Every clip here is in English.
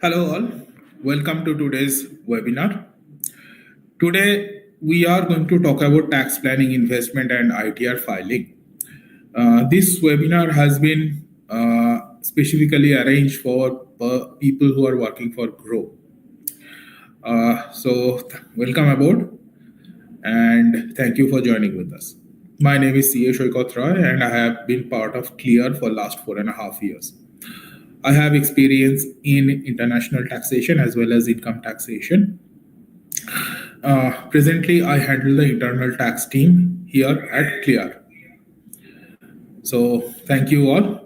Hello, all. Welcome to today's webinar. Today, we are going to talk about tax planning, investment, and ITR filing. This webinar has been specifically arranged for people who are working for Groww. Welcome aboard and thank you for joining with us. My name is Saikat Roy, and I have been part of Clear for last 4.5 years. I have experience in international taxation as well as income taxation. Presently, I handle the internal tax team here at Clear. So, thank you all.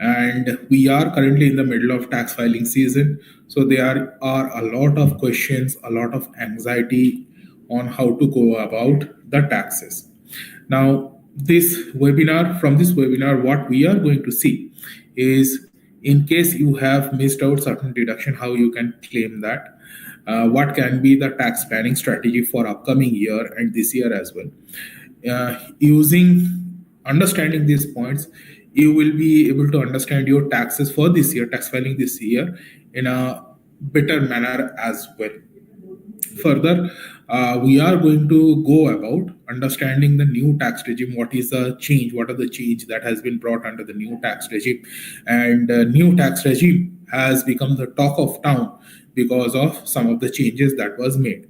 And we are currently in the middle of tax filing season. So, there are a lot of questions, a lot of anxiety on how to go about the taxes. Now, from this webinar, what we are going to see is in case you have missed out certain deduction, how you can claim that. What can be the tax planning strategy for upcoming year and this year as well. Understanding these points, you will be able to understand your taxes for this year, tax filing this year, in a better manner as well. Further, we are going to go about understanding the new tax regime. What is the change? What are the change that has been brought under the new tax regime? And new tax regime has become the talk of town because of some of the changes that was made.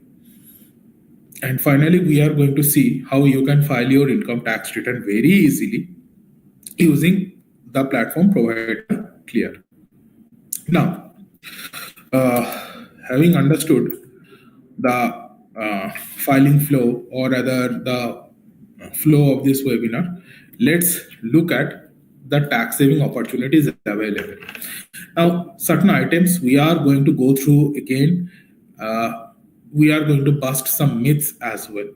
And finally, we are going to see how you can file your income tax return very easily using the platform provided by Clear. Now, having understood the filing flow, or rather the flow of this webinar, let's look at the tax saving opportunities available. Now, certain items we are going to go through again. We are going to bust some myths as well.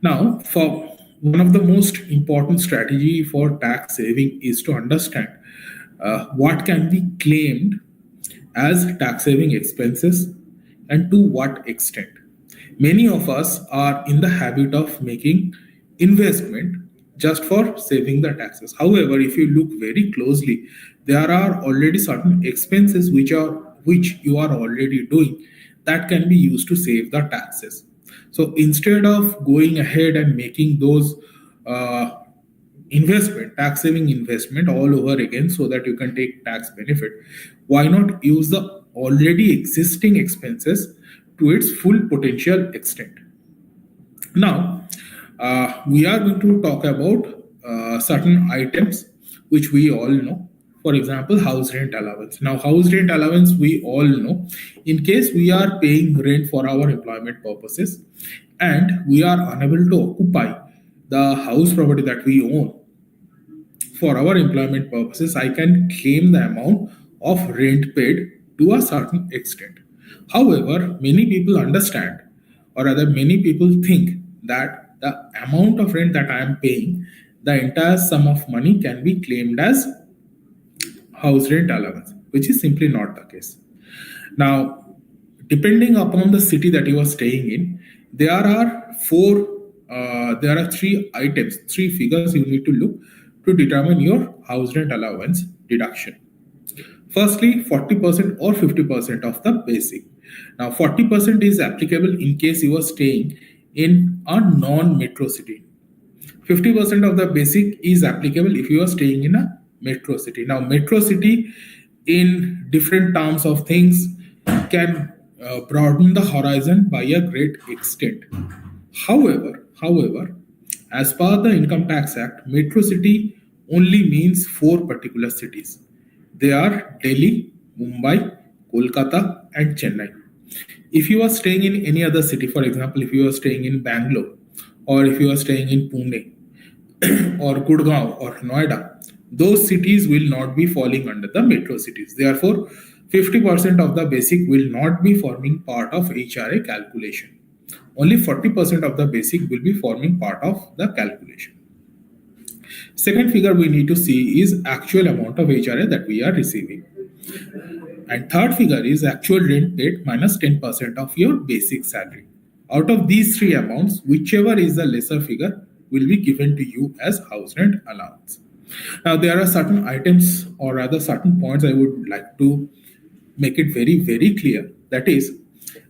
Now, for one of the most important strategy for tax saving is to understand what can be claimed as tax saving expenses and to what extent. Many of us are in the habit of making investment just for saving the taxes. However, if you look very closely, there are already certain expenses which you are already doing that can be used to save the taxes. So instead of going ahead and making those tax saving investment all over again so that you can take tax benefit, why not use the already existing expenses to its full potential extent? Now, we are going to talk about certain items which we all know. For example, house rent allowance. Now, house rent allowance, we all know. In case we are paying rent for our employment purposes and we are unable to occupy the house property that we own for our employment purposes, I can claim the amount of rent paid to a certain extent. However, many people understand, or rather, many people think that the amount of rent that I am paying, the entire sum of money can be claimed as house rent allowance, which is simply not the case. Now, depending upon the city that you are staying in, there are three figures you need to look to determine your house rent allowance deduction. Firstly, 40% or 50% of the basic. Now, 40% is applicable in case you are staying in a non-metro city. 50% of the basic is applicable if you are staying in a metro city. Now, metro city, in different terms of things, can broaden the horizon by a great extent. However, as per the Income Tax Act, metro city only means 4 particular cities. They are Delhi, Mumbai, Kolkata, and Chennai. If you are staying in any other city, for example, if you are staying in Bangalore, or if you are staying in Pune, or Gurgaon, or Noida, those cities will not be falling under the metro cities. Therefore, 50% of the basic will not be forming part of HRA calculation. Only 40% of the basic will be forming part of the calculation. Second figure we need to see is actual amount of HRA that we are receiving. And third figure is actual rent paid minus 10% of your basic salary. Out of these three amounts, whichever is the lesser figure will be given to you as house rent allowance. Now, there are certain items, or rather certain points I would like to make it very, very clear. That is,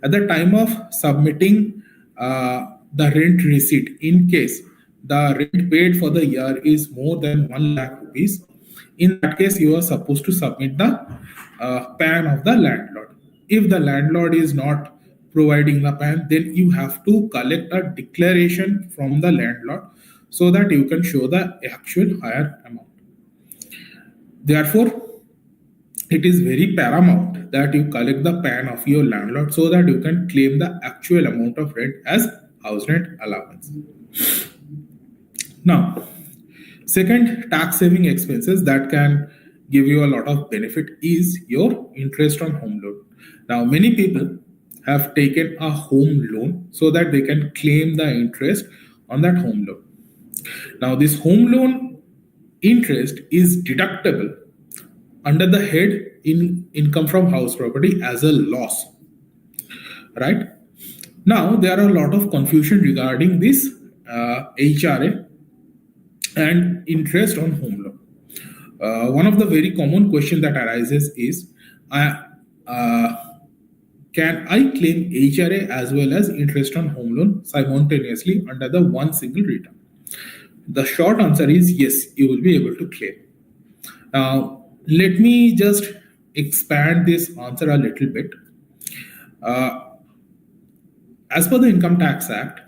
at the time of submitting the rent receipt, in case the rent paid for the year is more than 1 lakh rupees, in that case, you are supposed to submit the PAN of the landlord. If the landlord is not providing the PAN, then you have to collect a declaration from the landlord so that you can show the actual higher amount. Therefore, it is very paramount that you collect the PAN of your landlord so that you can claim the actual amount of rent as house rent allowance. Now, second tax saving expenses that can give you a lot of benefit is your interest on home loan. Now, many people have taken a home loan so that they can claim the interest on that home loan. Now, this home loan interest is deductible under the head in income from house property as a loss, right? Now, there are a lot of confusion regarding this HRA and interest on home loan. One of the very common question that arises is, can I claim HRA as well as interest on home loan simultaneously under the one single return? The short answer is yes, you will be able to claim. Now, let me just expand this answer a little bit. As per the Income Tax Act,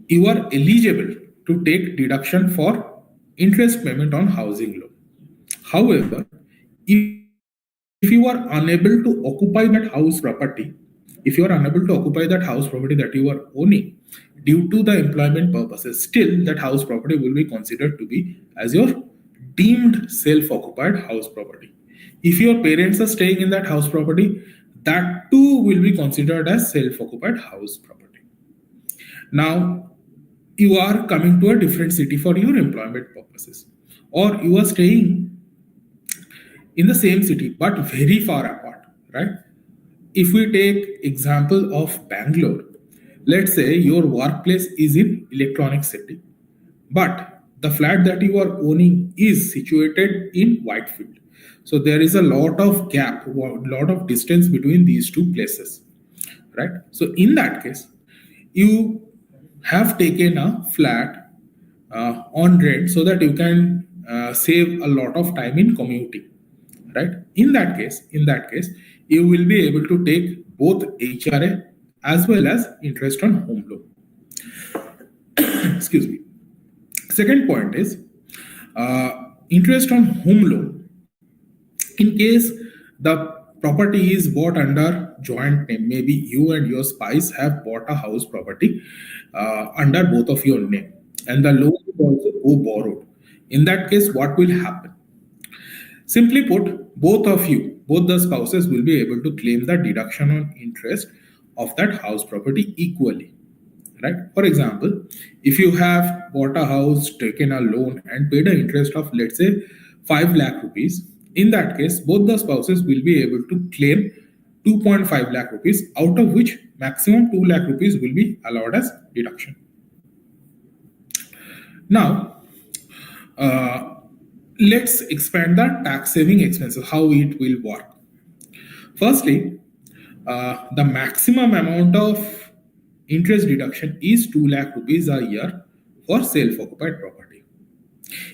you are eligible to take deduction for interest payment on housing loan. However, if you are unable to occupy that house property, that you are owning due to the employment purposes, still that house property will be considered to be as your deemed self-occupied house property. If your parents are staying in that house property, that too will be considered as self-occupied house property. Now, you are coming to a different city for your employment purposes, or you are staying in the same city but very far apart, right? If we take example of Bangalore, let's say your workplace is in Electronic City, but the flat that you are owning is situated in Whitefield. So there is a lot of gap, a lot of distance between these two places, right? So in that case, you have taken a flat on rent so that you can save a lot of time in commuting, right? In that case, you will be able to take both HRA as well as interest on home loan. Excuse me. Second point is interest on home loan. In case the property is bought under joint name, maybe you and your spouse have bought a house property under both of your name, and the loan is also borrowed. In that case, what will happen? Simply put, both the spouses will be able to claim the deduction on interest of that house property equally, right? For example, if you have bought a house, taken a loan and paid an interest of, let's say, 5 lakh rupees, in that case, both the spouses will be able to claim 2.5 lakh rupees, out of which maximum 2 lakh rupees will be allowed as deduction. Now, let's expand the tax saving expenses, how it will work. Firstly, the maximum amount of interest deduction is 2 lakh rupees a year for self-occupied property.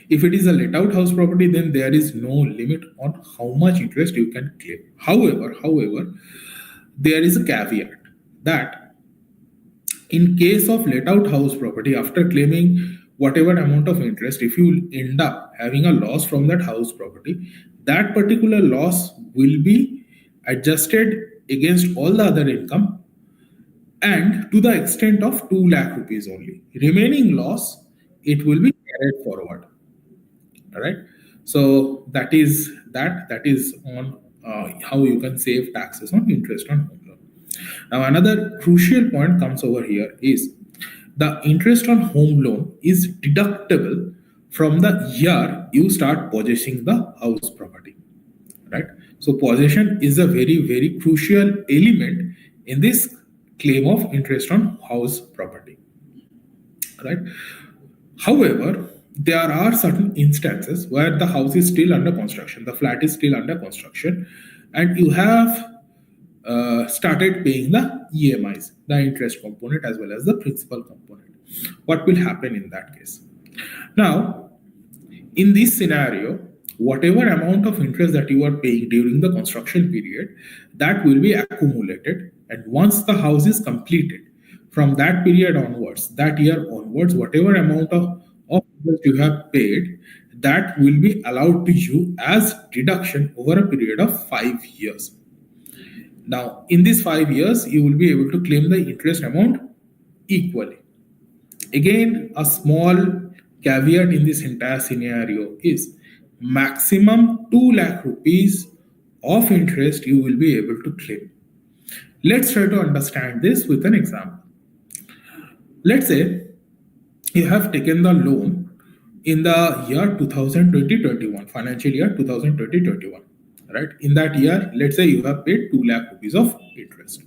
If it is a let out house property, then there is no limit on how much interest you can claim. However, there is a caveat that in case of let out house property, after claiming whatever amount of interest, if you end up having a loss from that house property, that particular loss will be adjusted against all the other income and to the extent of 2 lakh rupees only. Remaining loss, it will be carried forward. All right. So that is on how you can save taxes on interest on home loan. Now, another crucial point comes over here is the interest on home loan is deductible from the year you start possessing the house property, right? So possession is a very, very crucial element in this claim of interest on house property, right? However, there are certain instances where the house is still under construction, the flat is still under construction, and you have started paying the EMIs, the interest component as well as the principal component. What will happen in that case? Now, in this scenario, whatever amount of interest that you are paying during the construction period, that will be accumulated. And once the house is completed, from that period onwards, that year onwards, whatever amount of interest you have paid, that will be allowed to you as deduction over a period of 5 years. Now, in these 5 years, you will be able to claim the interest amount equally. Again, a small caveat in this entire scenario is maximum 2 lakh rupees of interest you will be able to claim. Let's try to understand this with an example. Let's say you have taken the loan in the year 2020-21, financial year 2020-21, right? In that year, let's say you have paid 2 lakh rupees of interest.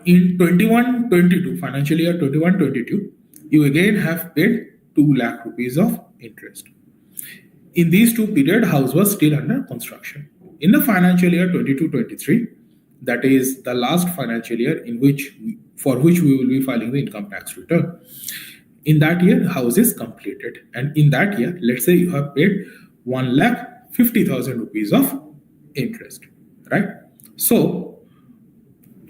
In 21-22, financial year 21-22, you again have paid 2 lakh rupees of interest. In these two periods, house was still under construction. In the financial year 22-23, that is the last financial year for which we will be filing the income tax return. In that year, house is completed, and in that year, let's say you have paid 1,50,000 rupees of interest, right? So,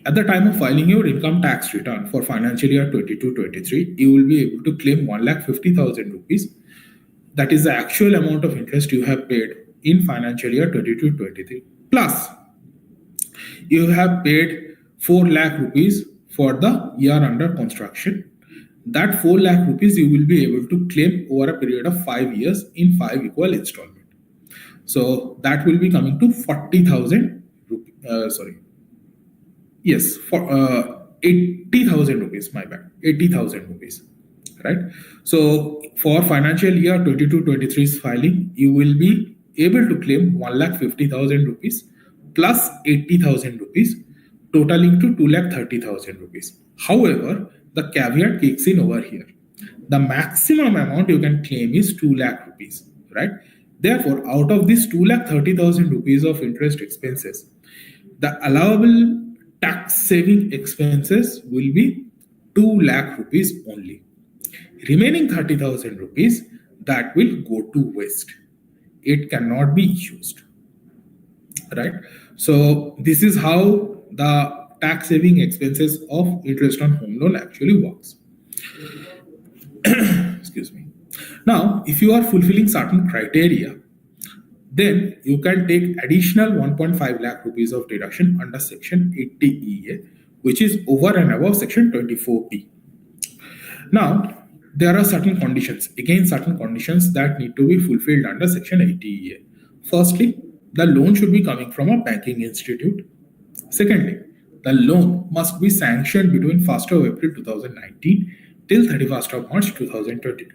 at the time of filing your income tax return for financial year 22-23, you will be able to claim 1,50,000 rupees. That is the actual amount of interest you have paid in financial year 22-23. Plus, you have paid 4 lakh rupees for the year under construction. That 4 lakh rupees you will be able to claim over a period of 5 years in 5 equal installments. So that will be coming to 40,000 rupees. Yes, for 80,000 rupees, my bad, 80,000 rupees, right? So for financial year 22-23's filing, you will be able to claim 1,50,000 rupees plus 80,000 rupees, totaling to 2,30,000 rupees. However, the caveat kicks in over here. The maximum amount you can claim is 2 lakh rupees, right? Therefore, out of this 2,30,000 rupees of interest expenses, the allowable tax saving expenses will be 2 lakh rupees only. Remaining 30,000 rupees, that will go to waste. It cannot be used, right? So this is how the tax saving expenses of interest on home loan actually works. Excuse me. Now, if you are fulfilling certain criteria, then you can take additional 1.5 lakh rupees of deduction under section 80EA, which is over and above section 24B. Now, there are certain conditions, certain conditions that need to be fulfilled under section 80EA. Firstly, the loan should be coming from a banking institute. Secondly, the loan must be sanctioned between 1st of April 2019 till 31st of March 2022.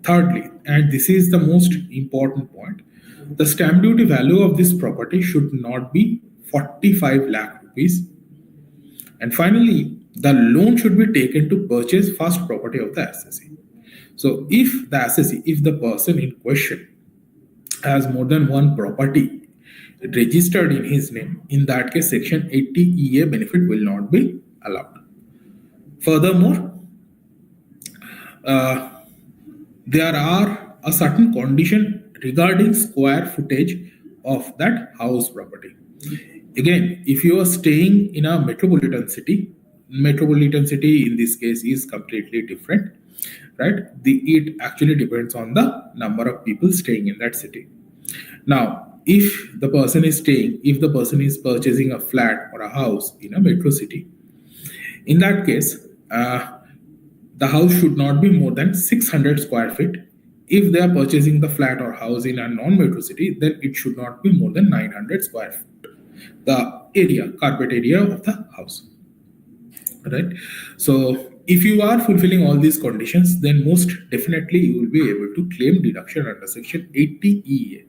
Thirdly, and this is the most important point, the stamp duty value of this property should not be 45 lakh rupees. And finally, the loan should be taken to purchase first property of the assessee. So if the person in question has more than one property registered in his name, in that case, section 80EA benefit will not be allowed. Furthermore, there are a certain condition regarding square footage of that house property. Again, if you are staying in a metropolitan city in this case is completely different, right? It actually depends on the number of people staying in that city. Now, if the person is purchasing a flat or a house in a metro city, in that case, the house should not be more than 600 square feet. If they are purchasing the flat or house in a non-metro city, then it should not be more than 900 square feet, the carpet area of the house, right? So if you are fulfilling all these conditions, then most definitely you will be able to claim deduction under section 80EA,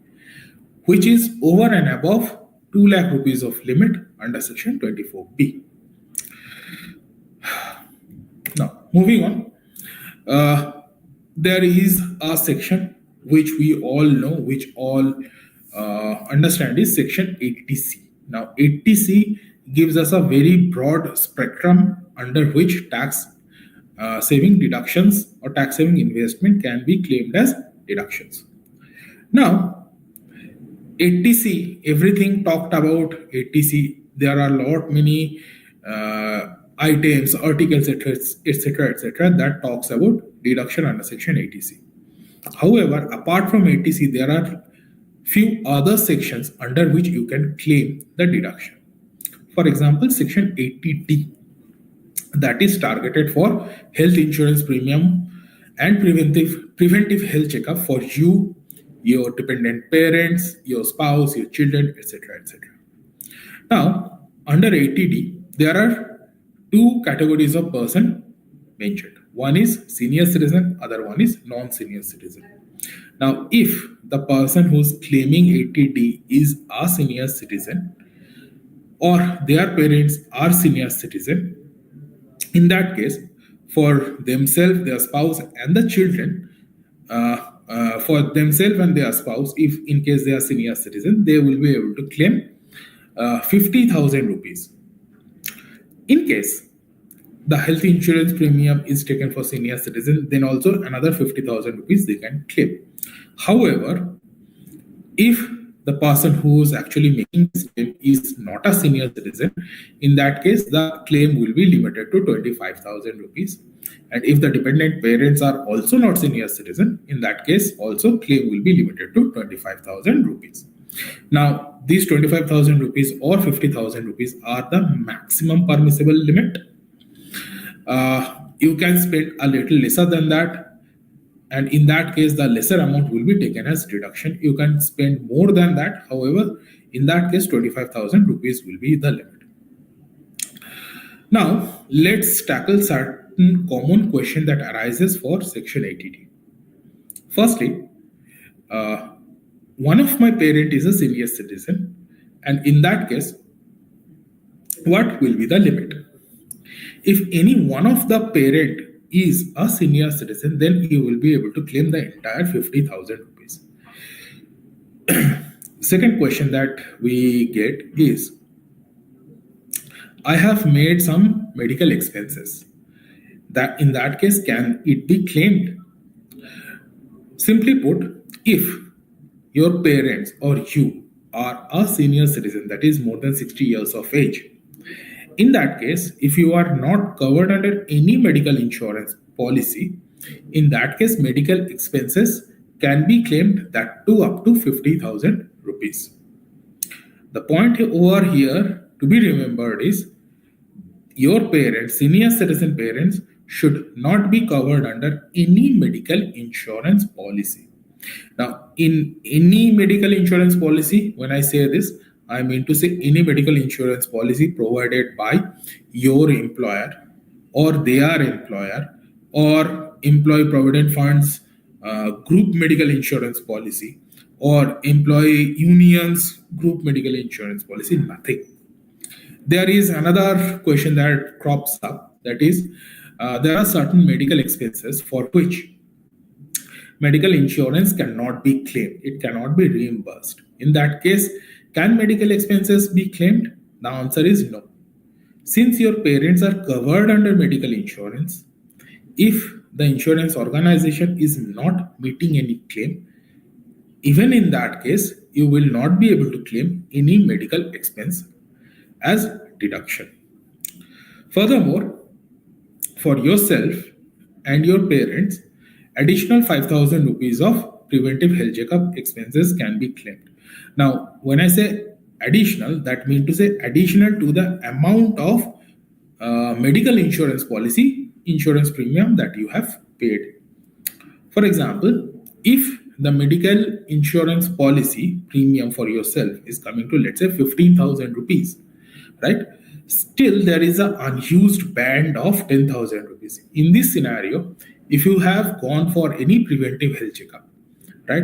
which is over and above 2 lakh rupees of limit under section 24B. Now, moving on. there is a section which we all know, which all understand, is section 80C. Now, 80C gives us a very broad spectrum under which tax saving deductions or tax saving investment can be claimed as deductions. Now, 80C, everything talked about 80C, there are a lot many items, articles, etc., etc., that talks about deduction under section 80C. However, apart from 80C, there are few other sections under which you can claim the deduction. For example, section 80D, that is targeted for health insurance premium and preventive health checkup for you, your dependent parents, your spouse, your children, etc., etc. Now, under 80D, there are two categories of person mentioned. One is senior citizen, other one is non-senior citizen. Now, if the person who's claiming 80D is a senior citizen or their parents are senior citizen, in that case, for themselves, their spouse, and the children, for themselves and their spouse, if in case they are senior citizen, they will be able to claim 50,000 rupees. In case the health insurance premium is taken for senior citizen, then also another 50,000 rupees they can claim. However, if the person who is actually making this claim is not a senior citizen, in that case, the claim will be limited to 25,000 rupees. And if the dependent parents are also not senior citizen, in that case, also claim will be limited to 25,000 rupees. Now, these 25,000 rupees or 50,000 rupees are the maximum permissible limit. You can spend a little lesser than that, and in that case the lesser amount will be taken as deduction. You can spend more than that, however, in that case 25,000 rupees will be the limit. Now let's tackle certain common question that arises for section 80D. Firstly, one of my parent is a senior citizen, and in that case, what will be the limit? If any one of the parent is a senior citizen, then you will be able to claim the entire 50,000 rupees. Second question that we get is, I have made some medical expenses. That in that case, can it be claimed? Simply put, if your parents or you are a senior citizen, that is more than 60 years of age, in that case, if you are not covered under any medical insurance policy, in that case, medical expenses can be claimed, that too up to 50,000 rupees. The point over here to be remembered is, your parents, senior citizen parents, should not be covered under any medical insurance policy. Now, in any medical insurance policy, when I say this, I mean to say any medical insurance policy provided by your employer or their employer or employee provident funds group medical insurance policy or employee unions group medical insurance policy, nothing. There is another question that crops up, that is, there are certain medical expenses for which medical insurance cannot be claimed, it cannot be reimbursed. In that case, can medical expenses be claimed? The answer is no. Since your parents are covered under medical insurance, if the insurance organization is not meeting any claim, even in that case, you will not be able to claim any medical expense as deduction. Furthermore, for yourself and your parents, additional 5,000 rupees of preventive health checkup expenses can be claimed. Now, when I say additional, that means to say additional to the amount of medical insurance policy insurance premium that you have paid. For example, if the medical insurance policy premium for yourself is coming to, let's say, 15,000 rupees, right? Still, there is an unused band of 10,000 rupees. In this scenario, if you have gone for any preventive health checkup, right,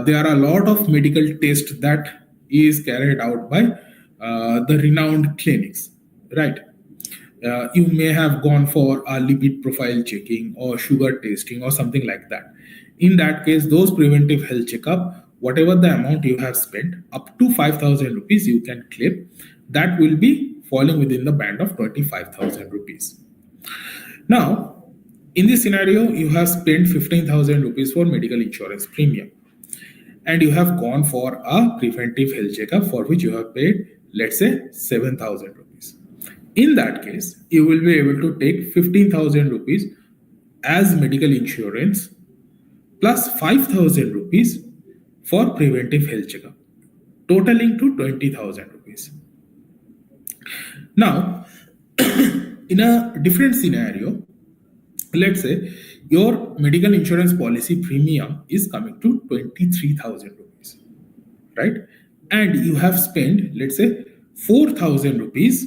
there are a lot of medical tests that is carried out by the renowned clinics, right? You may have gone for a lipid profile checking or sugar testing or something like that. In that case, those preventive health checkup, whatever the amount you have spent, up to 5,000 rupees, you can claim. That will be falling within the band of 25,000 rupees. Now, in this scenario, you have spent 15,000 rupees for medical insurance premium and you have gone for a preventive health checkup for which you have paid, let's say, 7,000 rupees. In that case, you will be able to take 15,000 rupees as medical insurance plus 5,000 rupees for preventive health checkup, totaling to 20,000 rupees. Now, in a different scenario, let's say your medical insurance policy premium is coming to 23,000 rupees, right? And you have spent, let's say, 4,000 rupees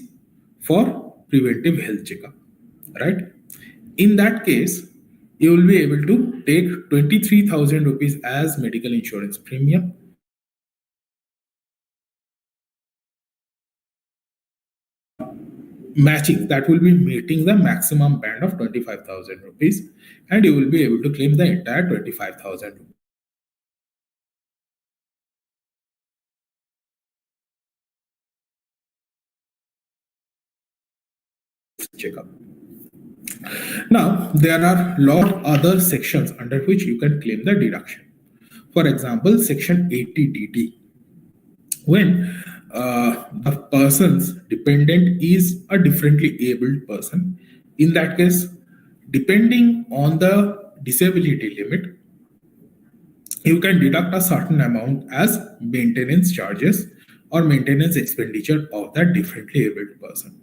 for preventive health checkup, right? In that case, you will be able to take 23,000 rupees as medical insurance premium, matching that will be meeting the maximum band of 25,000 rupees, and you will be able to claim the entire 25,000 rupees checkup. Now, there are lot of other sections under which you can claim the deduction. For example, section 80DD. When the person's dependent is a differently abled person, in that case, depending on the disability limit, you can deduct a certain amount as maintenance charges or maintenance expenditure of that differently abled person.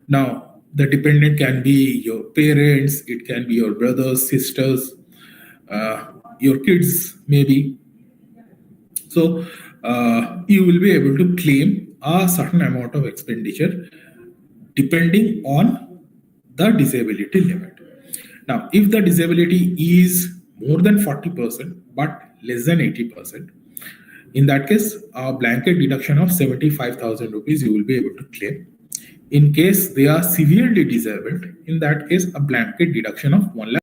Now, the dependent can be your parents, it can be your brothers, sisters, your kids, maybe. So, you will be able to claim a certain amount of expenditure depending on the disability limit. Now, if the disability is more than 40% but less than 80%, in that case, a blanket deduction of 75,000 rupees you will be able to claim. In case they are severely disabled, in that case, a blanket deduction of 1 lakh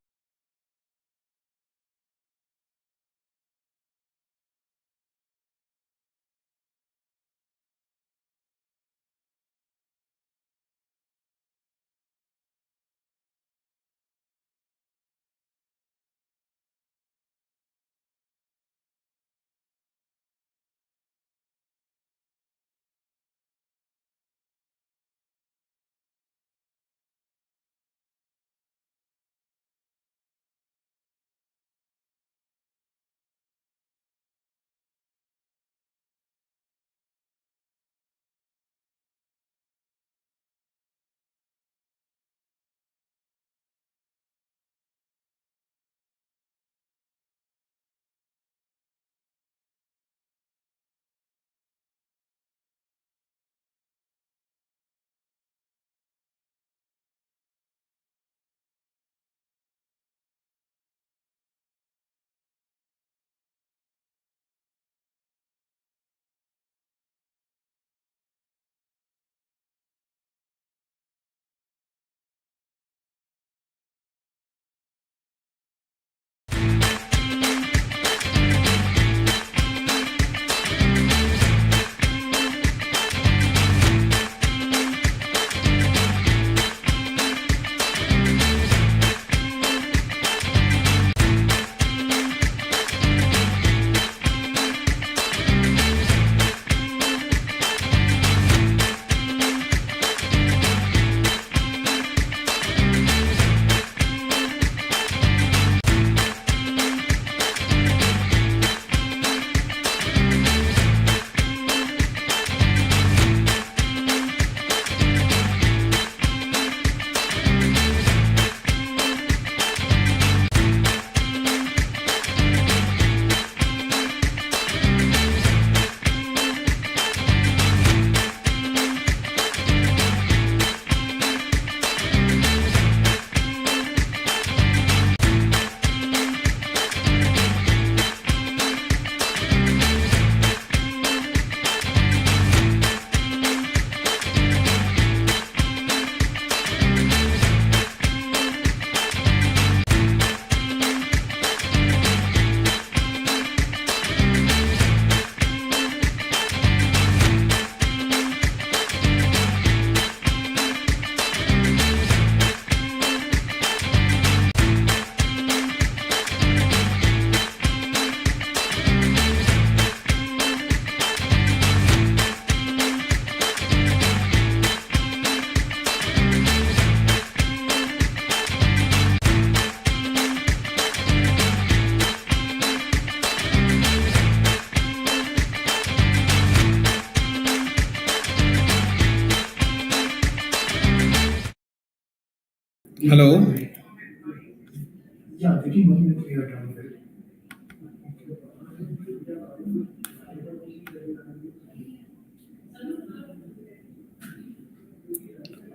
Hello.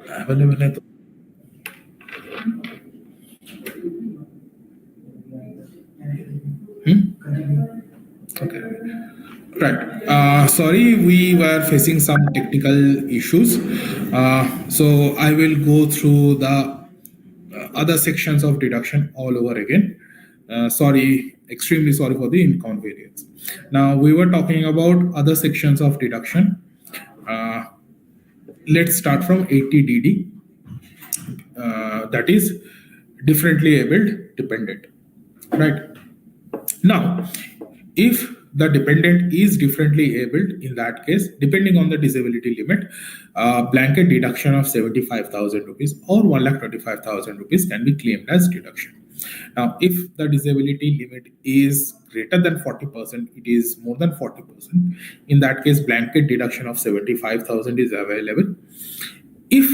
Available है तो okay. Right. Sorry, we were facing some technical issues. So I will go through the other sections of deduction all over again. Sorry, extremely sorry for the inconvenience. Now we were talking about other sections of deduction. Uh, let's start from 80DD, that is differently abled dependent. Right. Now, if the dependent is differently abled, in that case, depending on the disability limit, blanket deduction of 75,000 rupees or 1,25,000 rupees can be claimed as deduction. Now, if the disability limit is greater than 40%, it is more than 40%, in that case, blanket deduction of 75,000 is available. If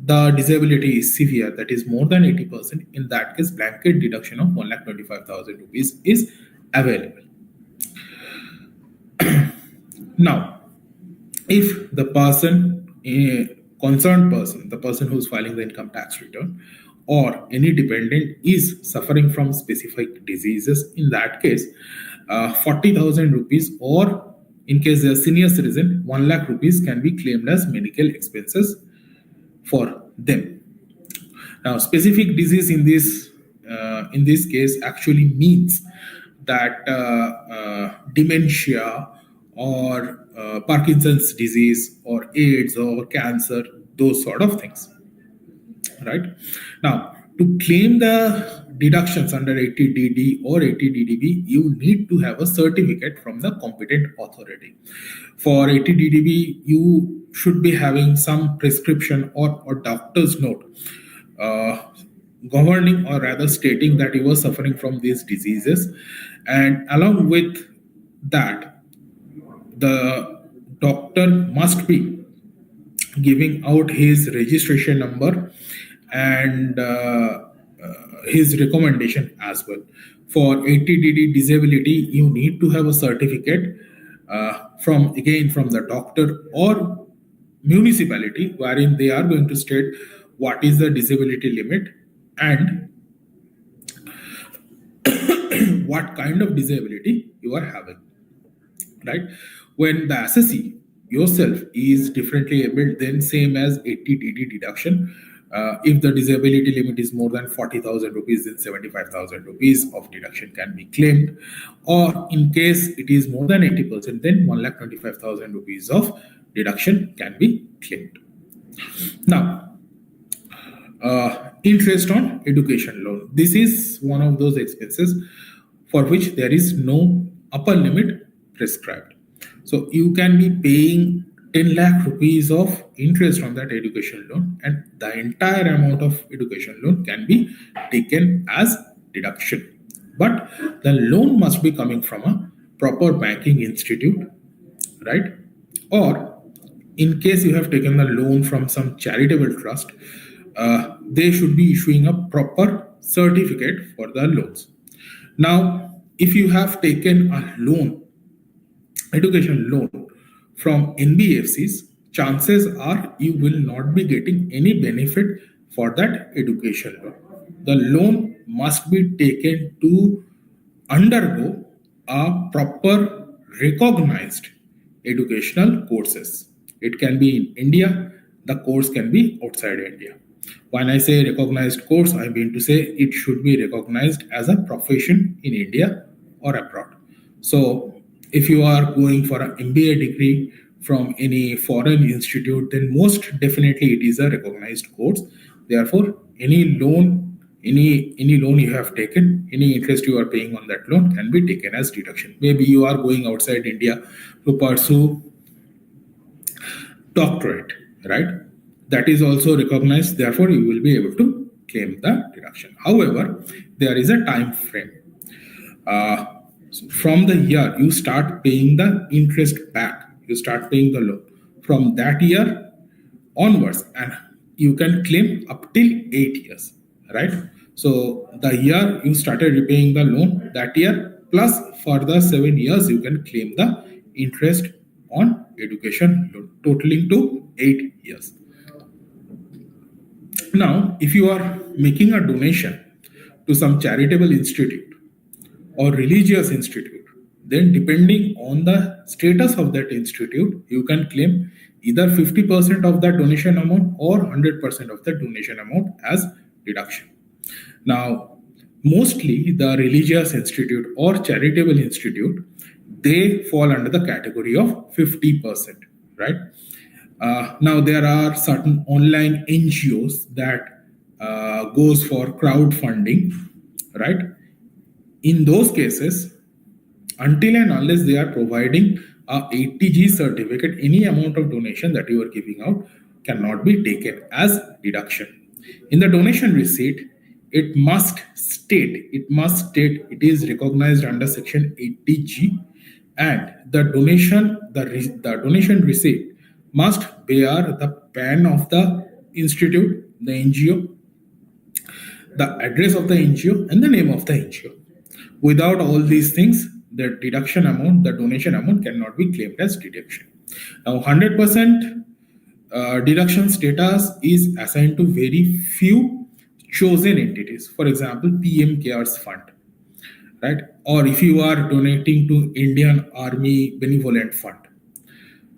the disability is severe, that is more than 80%, in that case, blanket deduction of 1,25,000 rupees is available. Now, if the person, a concerned person, the person who's filing the income tax return, or any dependent is suffering from specific diseases, in that case, 40,000 rupees, or in case they are senior citizen, 1 lakh rupees can be claimed as medical expenses for them. Now, specific disease in this case actually means that dementia or Parkinson's disease or AIDS or cancer, those sort of things. Right. Now, to claim the deductions under 80DD or 80DDB, you need to have a certificate from the competent authority. For 80DDB, you should be having some prescription or doctor's note governing, or rather stating that you were suffering from these diseases, and along with that, the doctor must be giving out his registration number and his recommendation as well. For 80DD disability, you need to have a certificate from the doctor or municipality, wherein they are going to state what is the disability limit and what kind of disability you are having. Right. When the assessee yourself is differently abled, then same as 80DD deduction. If the disability limit is more than 40,000 rupees, then 75,000 rupees of deduction can be claimed. Or in case it is more than 80%, then 1,25,000 rupees of deduction can be claimed. Now, interest on education loan. This is one of those expenses for which there is no upper limit prescribed. So you can be paying 10 lakh rupees of interest on that education loan, and the entire amount of education loan can be taken as deduction. But the loan must be coming from a proper banking institute, right? Or in case you have taken the loan from some charitable trust, they should be issuing a proper certificate for the loans. Now, if you have taken a loan, education loan from NBFCs, chances are you will not be getting any benefit for that education loan. The loan must be taken to undergo a proper recognized educational courses. It can be in India, the course can be outside India. When I say recognized course, I mean to say it should be recognized as a profession in India or abroad. So, if you are going for an MBA degree from any foreign institute, then most definitely it is a recognized course. Therefore, any loan you have taken, any interest you are paying on that loan can be taken as deduction. Maybe you are going outside India to pursue doctorate, right? That is also recognized. Therefore, you will be able to claim the deduction. However, there is a time frame. From the year you start paying the interest back, you start paying the loan. From that year onwards, and you can claim up till 8 years, right? So the year you started repaying the loan, that year plus for the 7 years you can claim the interest on education loan, totaling to 8 years. Now, if you are making a donation to some charitable institute or religious institute, then depending on the status of that institute, you can claim either 50% of that donation amount or 100% of the donation amount as deduction. Now, mostly the religious institute or charitable institute, they fall under the category of 50%, right? Now there are certain online NGOs that goes for crowdfunding, right? In those cases, until and unless they are providing a 80G certificate, any amount of donation that you are giving out cannot be taken as deduction. In the donation receipt, it must state it is recognized under section 80G, and the donation receipt must bear the PAN of the institute, the NGO, the address of the NGO, and the name of the NGO. Without all these things, the donation amount cannot be claimed as deduction. Now, 100% deduction status is assigned to very few chosen entities. For example, PM Cares Fund, right? Or if you are donating to Indian Army Benevolent Fund,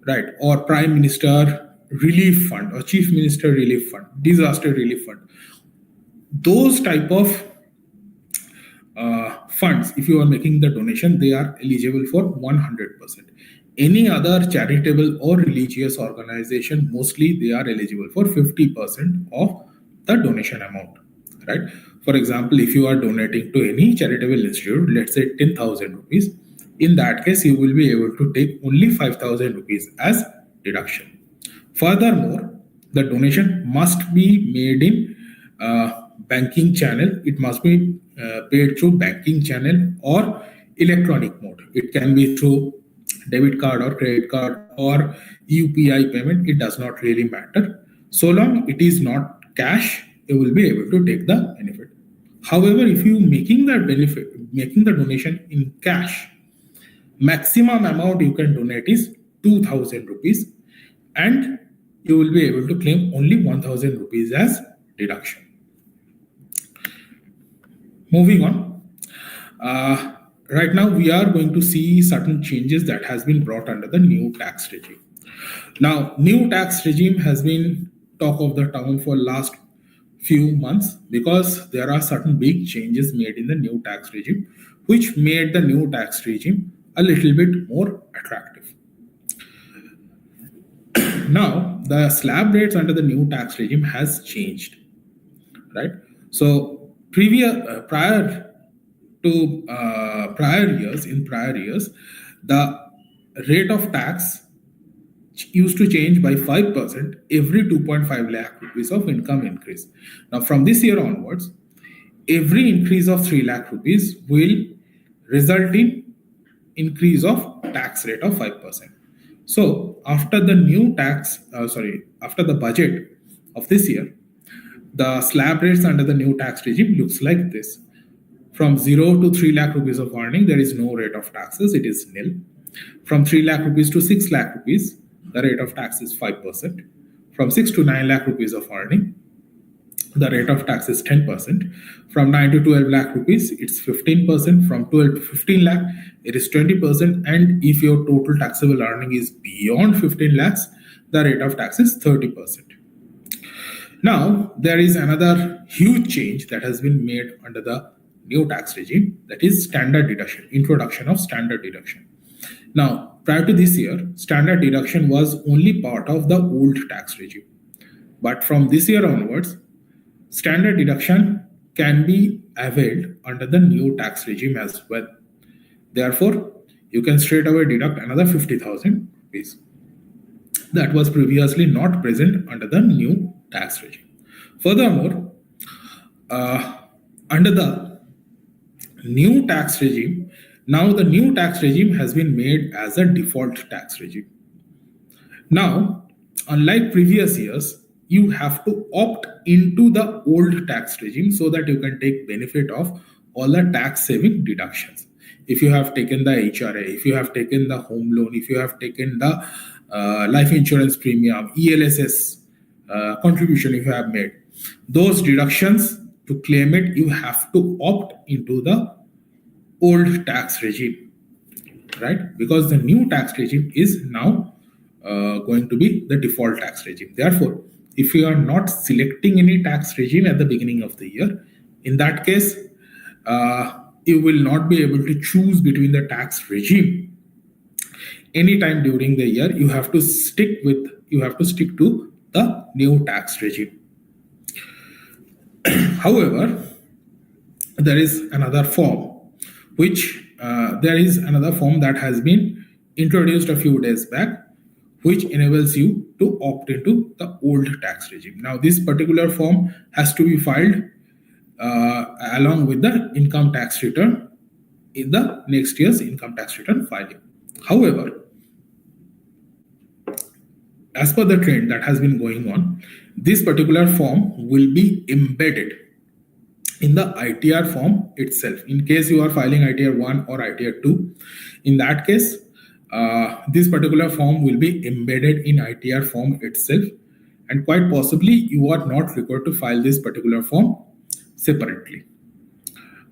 right? Or Prime Minister Relief Fund or Chief Minister Relief Fund, Disaster Relief Fund. Those type of funds, if you are making the donation, they are eligible for 100%. Any other charitable or religious organization, mostly they are eligible for 50% of the donation amount, right? For example, if you are donating to any charitable institute, let's say 10,000 rupees, in that case, you will be able to take only 5,000 rupees as deduction. Furthermore, the donation must be made in banking channel. It must be paid through banking channel or electronic mode. It can be through debit card or credit card or UPI payment. It does not really matter. So long it is not cash, you will be able to take the benefit. However, if you making the donation in cash, maximum amount you can donate is 2,000 rupees, and you will be able to claim only 1,000 rupees as deduction. Moving on, right now we are going to see certain changes that has been brought under the new tax regime. Now, new tax regime has been talk of the town for last few months because there are certain big changes made in the new tax regime, which made the new tax regime a little bit more attractive. Now, the slab rates under the new tax regime has changed, right? So, prior years, the rate of tax used to change by 5% every 2.5 lakh rupees of income increase. Now, from this year onwards, every increase of 3 lakh rupees will result in increase of tax rate of 5%. So, after the after the budget of this year, the slab rates under the new tax regime looks like this. From 0 to 3 lakh rupees of earning, there is no rate of taxes, it is nil. From 3 lakh rupees to 6 lakh rupees, the rate of tax is 5%. From 6 to 9 lakh rupees of earning, the rate of tax is 10%. From 9 to 12 lakh rupees, it's 15%. From 12 to 15 lakh, it is 20%. And if your total taxable earning is beyond 15 lakhs, the rate of tax is 30%. Now, there is another huge change that has been made under the new tax regime, that is standard deduction, introduction of standard deduction. Now, prior to this year, standard deduction was only part of the old tax regime. But from this year onwards, standard deduction can be availed under the new tax regime as well. Therefore, you can straight away deduct another 50,000 rupees. That was previously not present under the new tax regime. Furthermore, under the new tax regime, now the new tax regime has been made as a default tax regime. Now, unlike previous years, you have to opt into the old tax regime so that you can take benefit of all the tax saving deductions. If you have taken the HRA, if you have taken the home loan, if you have taken the life insurance premium, ELSS contribution, if you have made those deductions, to claim it, you have to opt into the old tax regime, right? Because the new tax regime is now going to be the default tax regime. Therefore, if you are not selecting any tax regime at the beginning of the year, in that case, you will not be able to choose between the tax regime anytime during the year. You have to stick to the new tax regime. However, there is another form that has been introduced a few days back, which enables you to opt into the old tax regime. Now, this particular form has to be filed along with the income tax return in the next year's income tax return filing. However, as per the trend that has been going on, this particular form will be embedded in the ITR form itself. In case you are filing ITR 1 or ITR 2, in that case, this particular form will be embedded in ITR form itself, and quite possibly you are not required to file this particular form separately.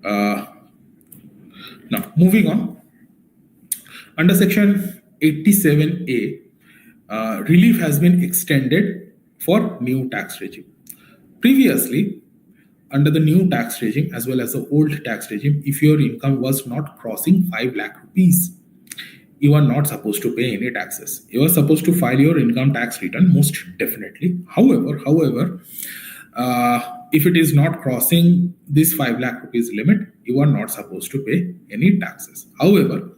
Now, moving on, under section 87A, relief has been extended for new tax regime. Previously, under the new tax regime as well as the old tax regime, if your income was not crossing 5 lakh rupees, you are not supposed to pay any taxes. You are supposed to file your income tax return most definitely. However, if it is not crossing this 5 lakh rupees limit, you are not supposed to pay any taxes. However,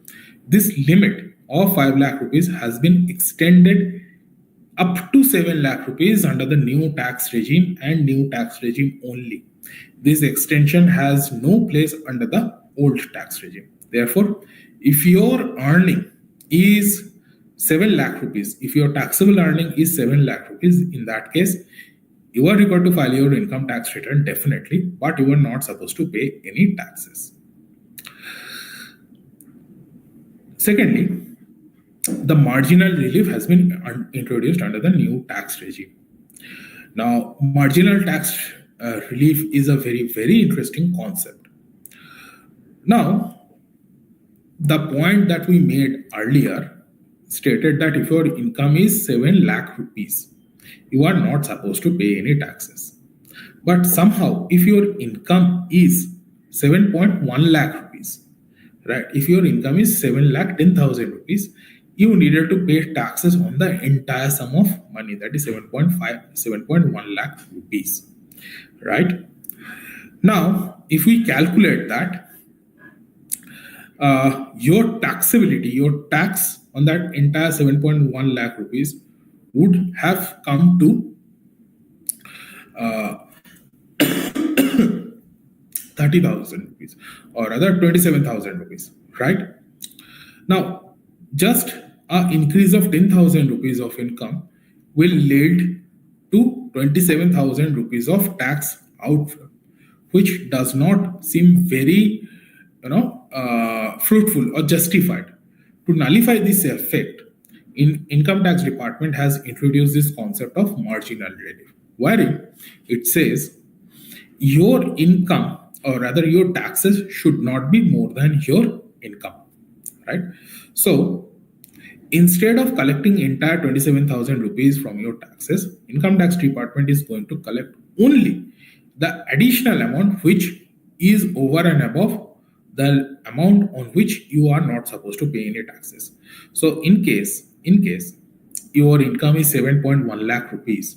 this limit of 5 lakh rupees has been extended up to 7 lakh rupees under the new tax regime and new tax regime only. This extension has no place under the old tax regime. Therefore, if your earning is 7 lakh rupees, if your taxable earning is 7 lakh rupees, in that case, you are required to file your income tax return definitely, but you are not supposed to pay any taxes. Secondly, the marginal relief has been introduced under the new tax regime. Now, marginal tax relief is a very, very interesting concept. Now, the point that we made earlier stated that if your income is 7 lakh rupees, you are not supposed to pay any taxes. But somehow, if your income is 7.1 lakh rupees, right? If your income is 7 lakh 10,000 rupees, you needed to pay taxes on the entire sum of money, that is 7.1 lakh rupees, right? Now, if we calculate that, your taxability, your tax on that entire 7.1 lakh rupees would have come to 30,000 rupees, or rather 27,000 rupees, right? Now, just an increase of 10,000 rupees of income will lead to 27,000 rupees of tax outflow, which does not seem very, fruitful or justified. To nullify this effect, income tax department has introduced this concept of marginal relief, wherein it says your income, or rather your taxes, should not be more than your income, right? So instead of collecting entire 27,000 rupees from your taxes, income tax department is going to collect only the additional amount which is over and above the amount on which you are not supposed to pay any taxes. So in case your income is 7.1 lakh rupees,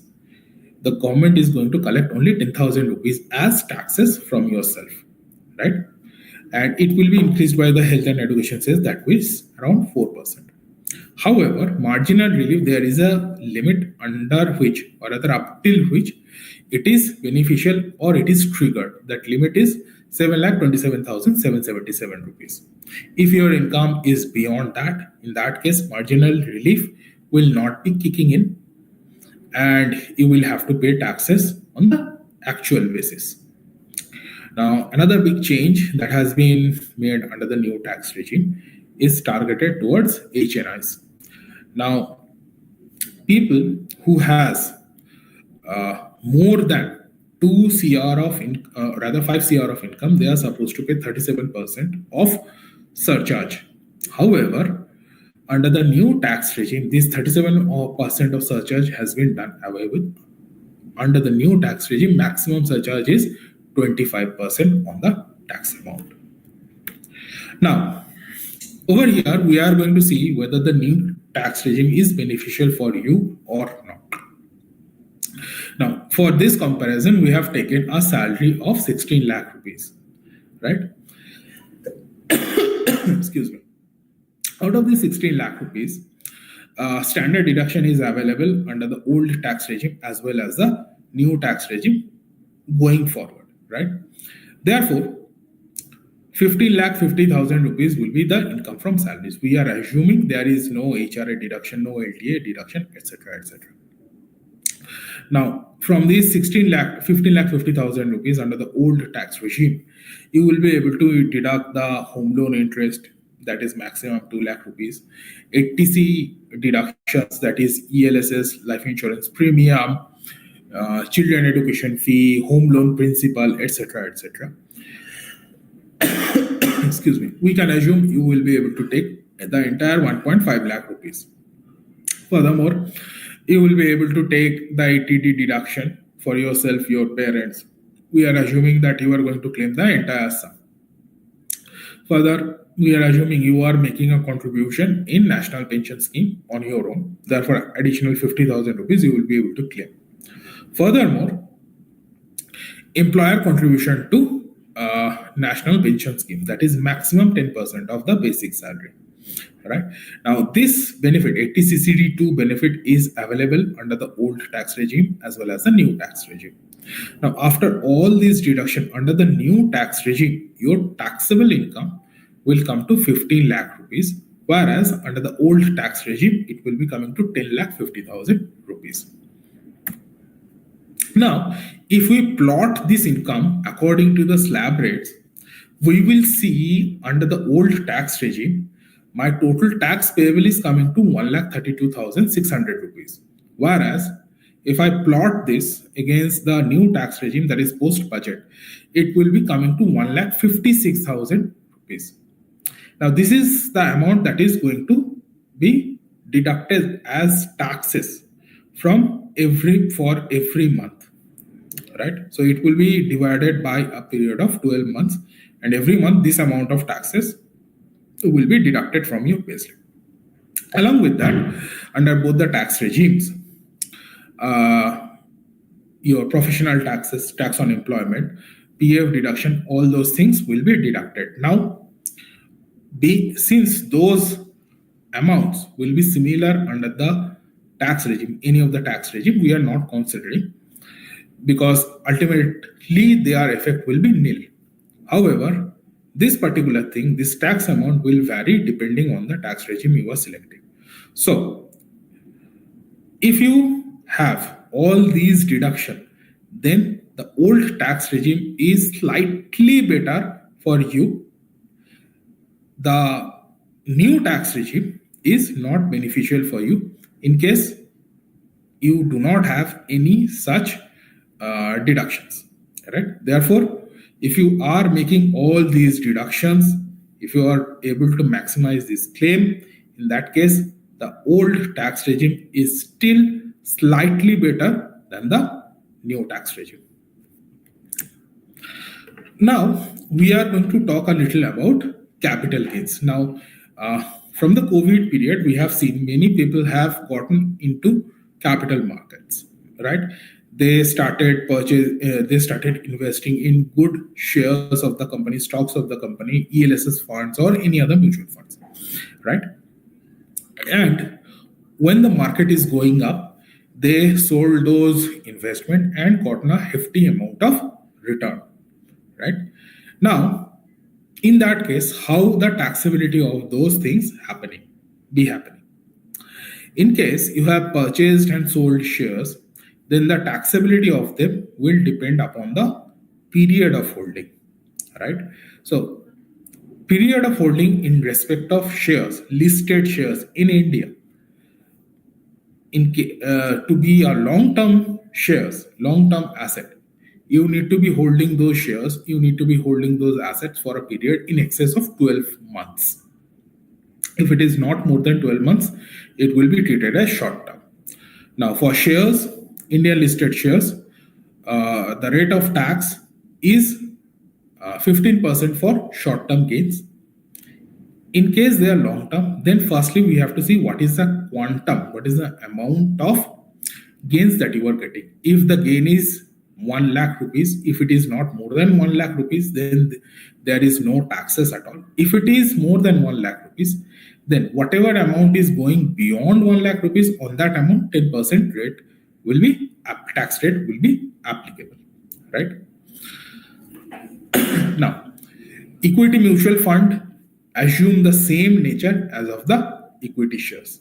the government is going to collect only 10,000 rupees as taxes from yourself, right? And it will be increased by the health and education cess, that is around 4%. However, marginal relief, there is a limit under which, or rather up till which, it is beneficial or it is triggered. That limit is 7,27,777 rupees. If your income is beyond that, in that case, marginal relief will not be kicking in. and you will have to pay taxes on the actual basis. Now, another big change that has been made under the new tax regime is targeted towards HNIs. Now, people who has more than 2 CR of rather 5 CR of income, they are supposed to pay 37% of surcharge. However, under the new tax regime, this 37% of surcharge has been done away with. Under the new tax regime, maximum surcharge is 25% on the tax amount. Now, over here, we are going to see whether the new tax regime is beneficial for you or not. Now, for this comparison, we have taken a salary of 16 lakh rupees, right? Excuse me. Out of the 16 lakh rupees, standard deduction is available under the old tax regime as well as the new tax regime going forward, right? Therefore, 15,50,000 rupees will be the income from salaries. We are assuming there is no HRA deduction, no LTA deduction, etc., etc. Now, from these 15,50,000 rupees under the old tax regime, you will be able to deduct the home loan interest, that is maximum 2 lakh rupees, 80C deductions, that is ELSS, life insurance premium, children education fee, home loan principal, etc., etc. Excuse me. We can assume you will be able to take the entire 1.5 lakh rupees. Furthermore, you will be able to take the ITD deduction for yourself, your parents. We are assuming that you are going to claim the entire sum. Further, we are assuming you are making a contribution in national pension scheme on your own. Therefore, additional 50,000 rupees you will be able to claim. Furthermore, employer contribution to national pension scheme, that is maximum 10% of the basic salary. Right now, this benefit, 80CCD2 benefit, is available under the old tax regime as well as the new tax regime. Now, after all these deduction under the new tax regime, your taxable income will come to 15 lakh rupees, whereas under the old tax regime, it will be coming to 10,50,000 rupees. Now, if we plot this income according to the slab rates, we will see under the old tax regime, my total tax payable is coming to 1,32,600 rupees. Whereas, if I plot this against the new tax regime, that is post budget, it will be coming to 1,56,000 rupees. Now, this is the amount that is going to be deducted as taxes from for every month, right? So it will be divided by a period of 12 months, and every month this amount of taxes will be deducted from your payslip. Along with that, under both the tax regimes, your professional taxes, tax on employment, PF deduction, all those things will be deducted. Now, since those amounts will be similar under the tax regime, any of the tax regime, we are not considering, because ultimately their effect will be nil. However, this particular thing, this tax amount will vary depending on the tax regime you are selecting. So, if you have all these deduction, then the old tax regime is slightly better for you. The new tax regime is not beneficial for you in case you do not have any such deductions, right? Therefore, if you are making all these deductions, if you are able to maximize this claim, in that case, the old tax regime is still slightly better than the new tax regime. Now, we are going to talk a little about capital gains. Now, from the COVID period, we have seen many people have gotten into capital markets, right? They started investing in good shares of the company, stocks of the company, ELSS funds, or any other mutual funds, right? And when the market is going up, they sold those investment and gotten a hefty amount of return, right? Now, in that case, how the taxability of those things be happening? In case you have purchased and sold shares then the taxability of them will depend upon the period of holding, right? So period of holding in respect of shares, listed shares in India, to be a long-term shares, long-term asset, you need to be holding those shares, you need to be holding those assets for a period in excess of 12 months. If it is not more than 12 months, it will be treated as short term. Now, for shares, India listed shares, the rate of tax is 15% for short term gains. In case they are long term, then firstly we have to see what is the quantum, what is the amount of gains that you are getting. If the gain is 1 lakh rupees, if it is not more than 1 lakh rupees, then there is no taxes at all. If it is more than 1 lakh rupees, then whatever amount is going beyond 1 lakh rupees, on that amount 10% rate will be, tax rate will be applicable, right? Now, equity mutual fund assume the same nature as of the equity shares.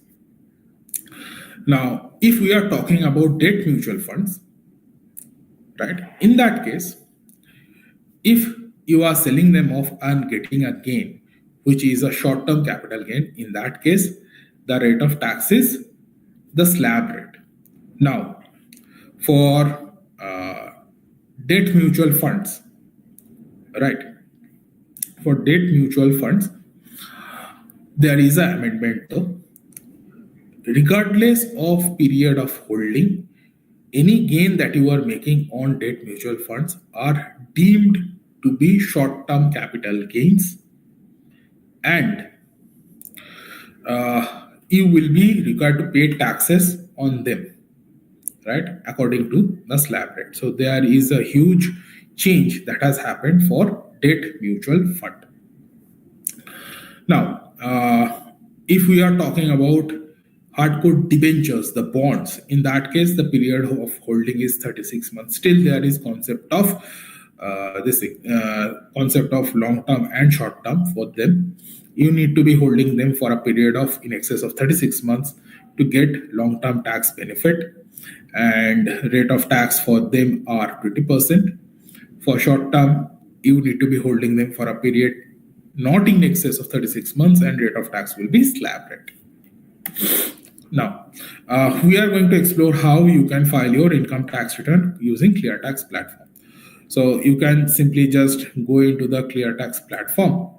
Now, if we are talking about debt mutual funds, right, in that case, if you are selling them off and getting a gain, which is a short-term capital gain, in that case, the rate of tax is the slab rate. Now, for debt mutual funds, right, for debt mutual funds, there is an amendment though. Regardless of period of holding, any gain that you are making on debt mutual funds are deemed to be short-term capital gains, and you will be required to pay taxes on them, right, according to the slab rate. So there is a huge change that has happened for debt mutual fund. Now, if we are talking about hardcore debentures, the bonds, in that case, the period of holding is 36 months. Still, there is concept of concept of long term and short term for them. You need to be holding them for a period of in excess of 36 months to get long term tax benefit, and rate of tax for them are 20%. For short term, you need to be holding them for a period not in excess of 36 months, and rate of tax will be slab rate. Now, we are going to explore how you can file your income tax return using ClearTax platform. So you can simply just go into the ClearTax platform.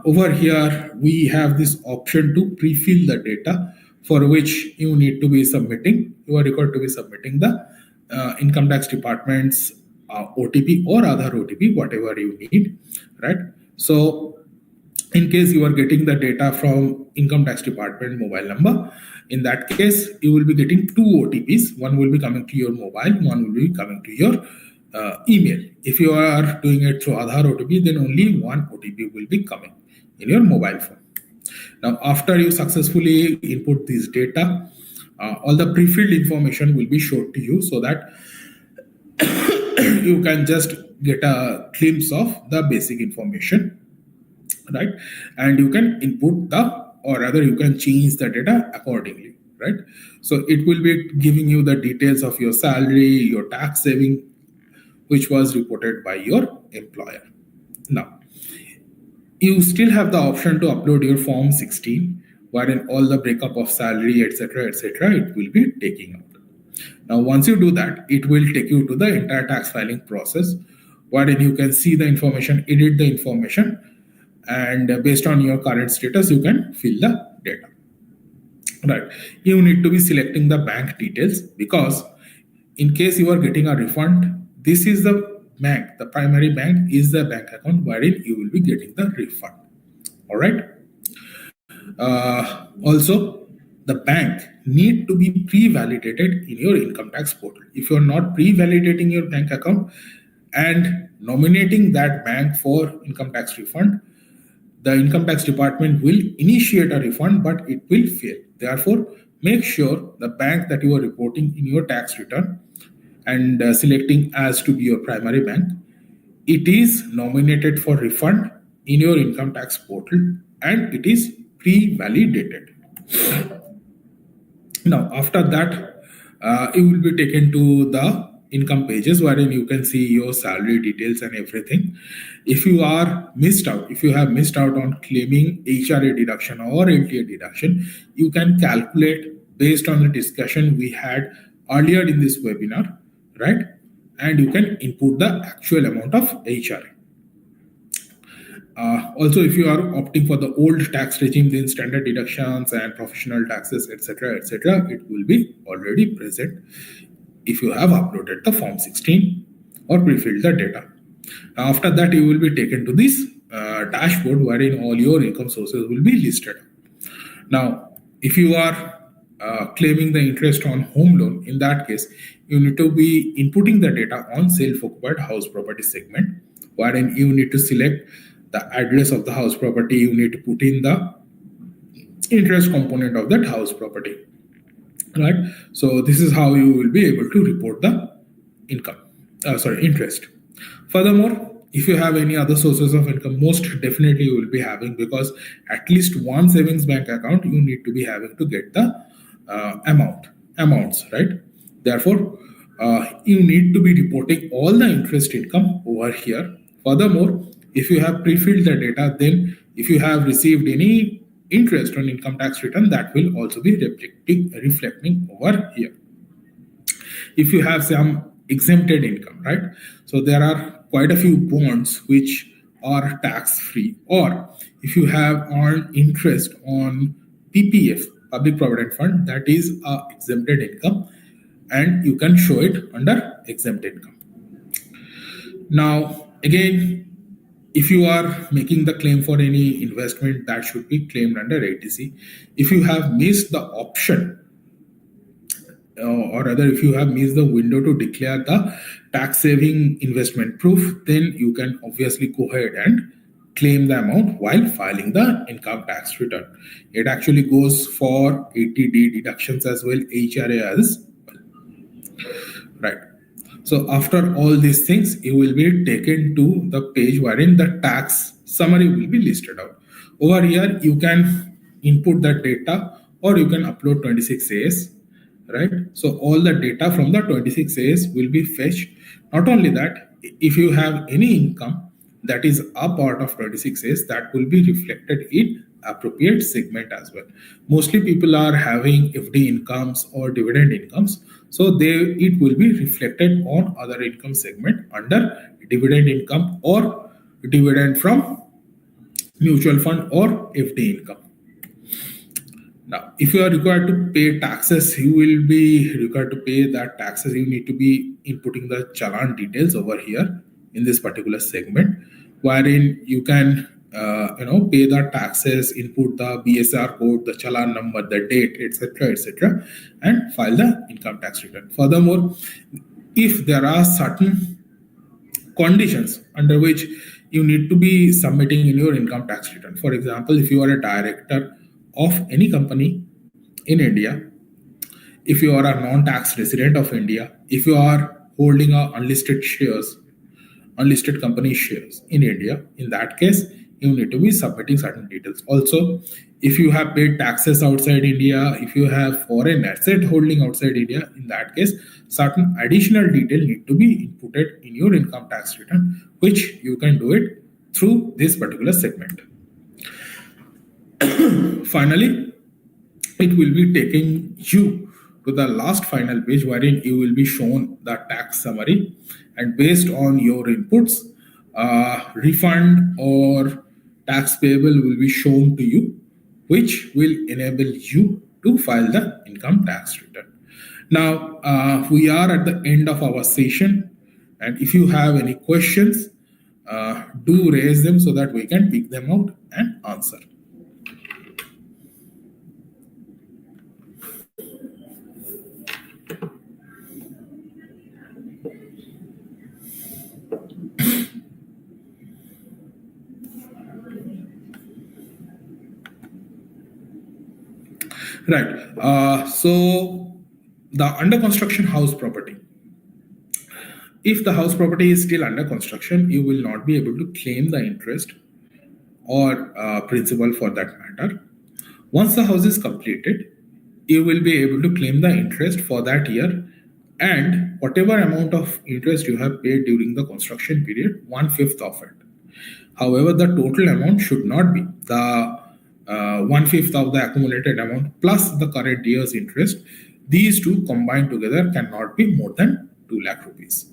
Over here, we have this option to pre-fill the data, for which you need to be submitting, you are required to be submitting the income tax department's OTP or other OTP, whatever you need, right? So in case you are getting the data from income tax department mobile number, in that case, you will be getting 2 OTPs. One will be coming to your mobile, one will be coming to your email. If you are doing it through Aadhaar OTP, then only one OTP will be coming in your mobile phone. Now, after you successfully input this data, all the pre-filled information will be shown to you, so that you can just get a glimpse of the basic information, right? And you can input or rather you can change the data accordingly, right? So it will be giving you the details of your salary, your tax saving, which was reported by your employer. Now, you still have the option to upload your form 16, wherein all the breakup of salary, etc., it will be taking out. Now, once you do that, it will take you to the entire tax filing process, wherein you can see the information, edit the information, and based on your current status, you can fill the data. Right. You need to be selecting the bank details, because in case you are getting a refund, this is the bank, the primary bank is the bank account wherein you will be getting the refund. All right. Also, the bank need to be pre-validated in your income tax portal. If you are not pre-validating your bank account and nominating that bank for income tax refund, the income tax department will initiate a refund, but it will fail. Therefore, make sure the bank that you are reporting in your tax return and selecting as to be your primary bank, it is nominated for refund in your income tax portal and it is pre-validated. Now, after that, you will be taken to the income pages wherein you can see your salary details and everything. If you have missed out on claiming HRA deduction or LTA deduction, you can calculate based on the discussion we had earlier in this webinar, right? And you can input the actual amount of HRA. Also, if you are opting for the old tax regime, then standard deductions and professional taxes, etc., it will be already present if you have uploaded the Form 16 or pre-filled the data. After that, you will be taken to this dashboard wherein all your income sources will be listed. Now, if you are claiming the interest on home loan, in that case, you need to be inputting the data on self-occupied house property segment, wherein you need to select the address of the house property. You need to put in the interest component of that house property, right? So this is how you will be able to report the interest. Furthermore, if you have any other sources of income, most definitely you will be having, because at least one savings bank account you need to be having to get the amounts, right? Therefore, you need to be reporting all the interest income over here. Furthermore, if you have pre-filled the data, then if you have received any interest on income tax return, that will also be reflecting over here. If you have some exempted income, right? So there are quite a few bonds which are tax free, or if you have earned interest on PPF, public provident fund, that is exempted income, and you can show it under exempt income. Now, again, if you are making the claim for any investment, that should be claimed under ATC. If you have missed the option, or rather, if you have missed the window to declare the tax saving investment proof, then you can obviously go ahead and claim the amount while filing the income tax return. It actually goes for 80D deductions as well, HRA as well, right? So after all these things, you will be taken to the page wherein the tax summary will be listed out. Over here, you can input the data or you can upload 26As, right? So all the data from the 26As will be fetched. Not only that, if you have any income that is a part of 26As, that will be reflected in appropriate segment as well. Mostly people are having FD incomes or dividend incomes, so it will be reflected on other income segment under dividend income or dividend from mutual fund or FD income. Now, if you are required to pay taxes, you will be required to pay that taxes. You need to be inputting the challan details over here in this particular segment, wherein you can pay the taxes, input the BSR code, the challan number, the date, etc., and file the income tax return. Furthermore, if there are certain conditions under which you need to be submitting in your income tax return, for example, if you are a director of any company in India, if you are a non-tax resident of India, if you are holding unlisted company shares in India, in that case, you need to be submitting certain details. Also, if you have paid taxes outside India, if you have foreign asset holding outside India, in that case, certain additional detail need to be inputted in your income tax return, which you can do it through this particular segment. Finally, it will be taking you to the last final page wherein you will be shown the tax summary, and based on your inputs, refund or tax payable will be shown to you, which will enable you to file the income tax return. Now, we are at the end of our session, and if you have any questions, do raise them so that we can pick them out and answer. Right. So the under construction house property. If the house property is still under construction, you will not be able to claim the interest or principal for that matter. Once the house is completed, you will be able to claim the interest for that year, and whatever amount of interest you have paid during the construction period, one fifth of it. However, the total amount should not be the one fifth of the accumulated amount plus the current year's interest. These two combined together cannot be more than 2 lakh rupees.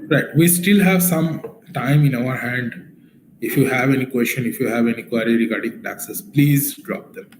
Right. We still have some time in our hand. If you have any question, if you have any query regarding taxes, please drop them.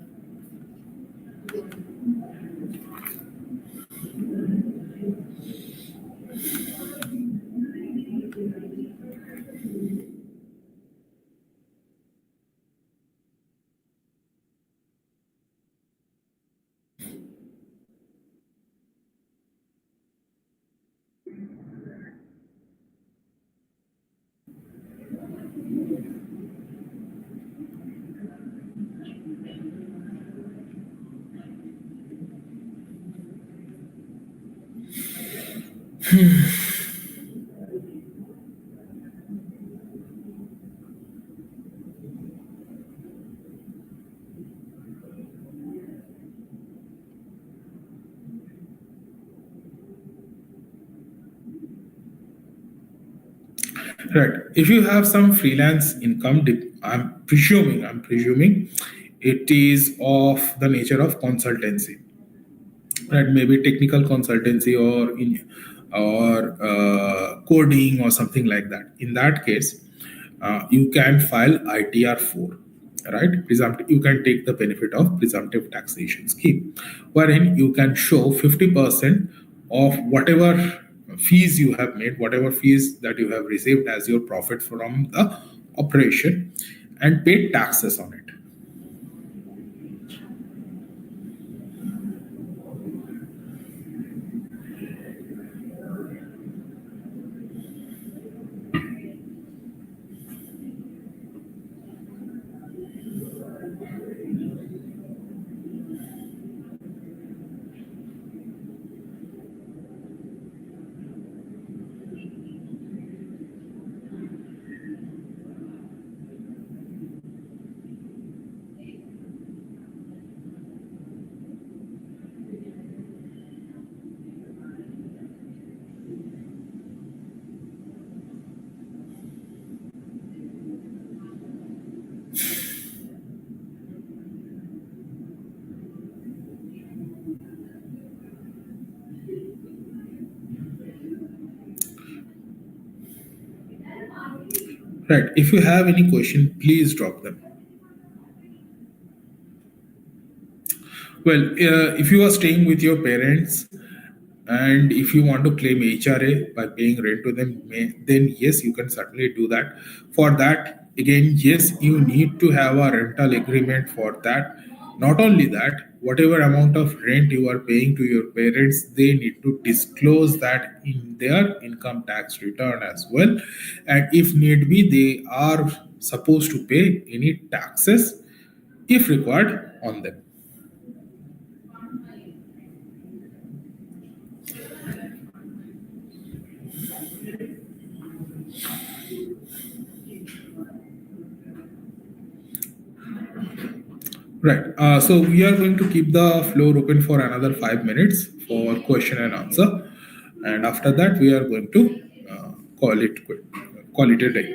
Right. If you have some freelance income, I'm presuming it is of the nature of consultancy, right? Maybe technical consultancy or coding or something like that. In that case, you can file ITR 4, right? Presumptive, you can take the benefit of presumptive taxation scheme, wherein you can show 50% of whatever fees you have made, whatever fees that you have received as your profit from the operation, and pay taxes on it. Right. If you have any question, please drop them. Well, if you are staying with your parents and if you want to claim HRA by paying rent to them, then yes, you can certainly do that. For that, again, yes, you need to have a rental agreement for that. Not only that, whatever amount of rent you are paying to your parents, they need to disclose that in their income tax return as well. And if need be, they are supposed to pay any taxes if required on them. Right. So we are going to keep the floor open for another 5 minutes for question and answer, and after that we are going to call it quit, call it a day.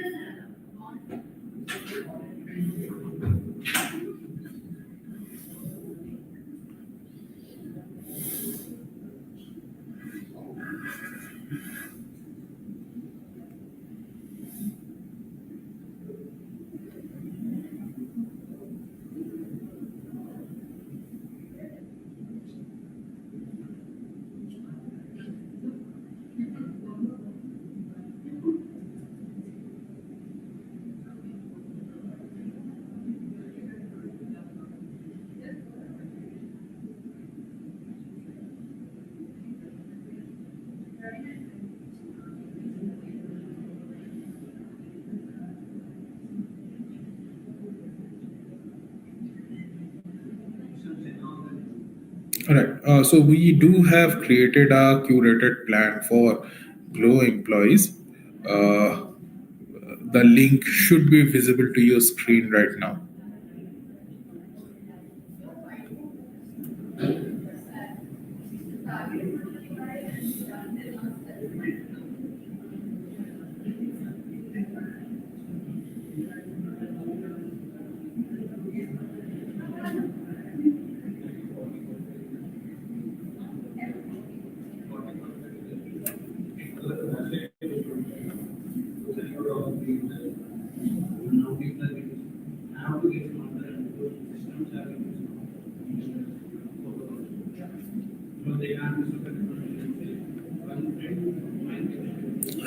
All right. So we do have created a curated plan for Glow employees. Uh, the link should be visible to your screen right now.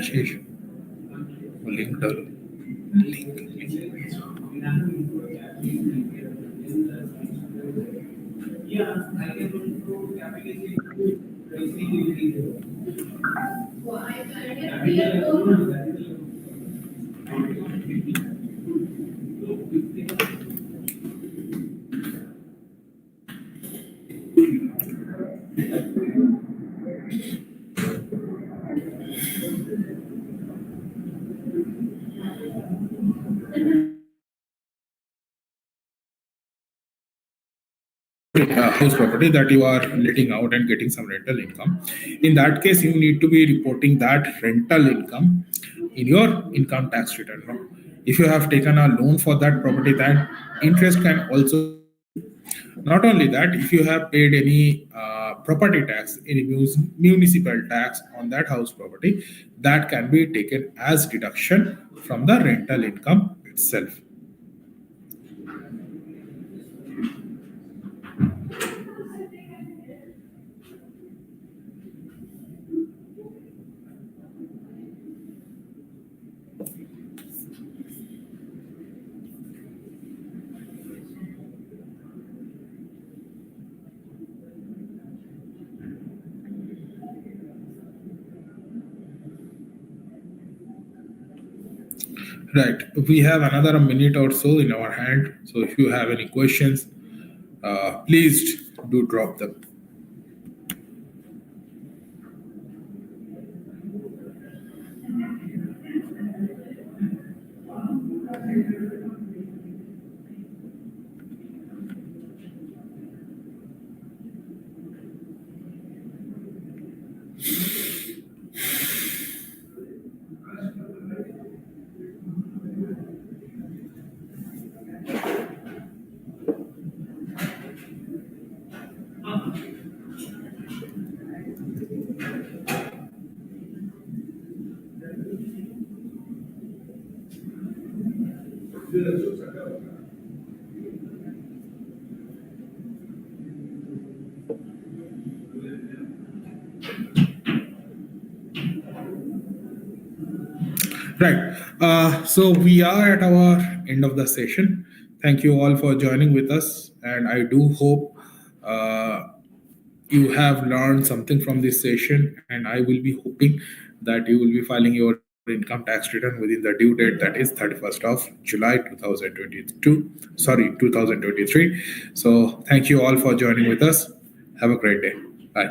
Ashish, वो link डालो. House property that you are letting out and getting some rental income. In that case, you need to be reporting that rental income in your income tax return. No? If you have taken a loan for that property, then interest can also. Not only that, if you have paid any property tax, any municipal tax on that house property, that can be taken as deduction from the rental income itself. Right. We have another minute or so in our hand. So if you have any questions, please do drop them. Right. So we are at our end of the session. Thank you all for joining with us, and I do hope you have learned something from this session. And I will be hoping that you will be filing your income tax return within the due date, that is 31st of July 2022. Sorry, 2023. So thank you all for joining with us. Have a great day. Bye.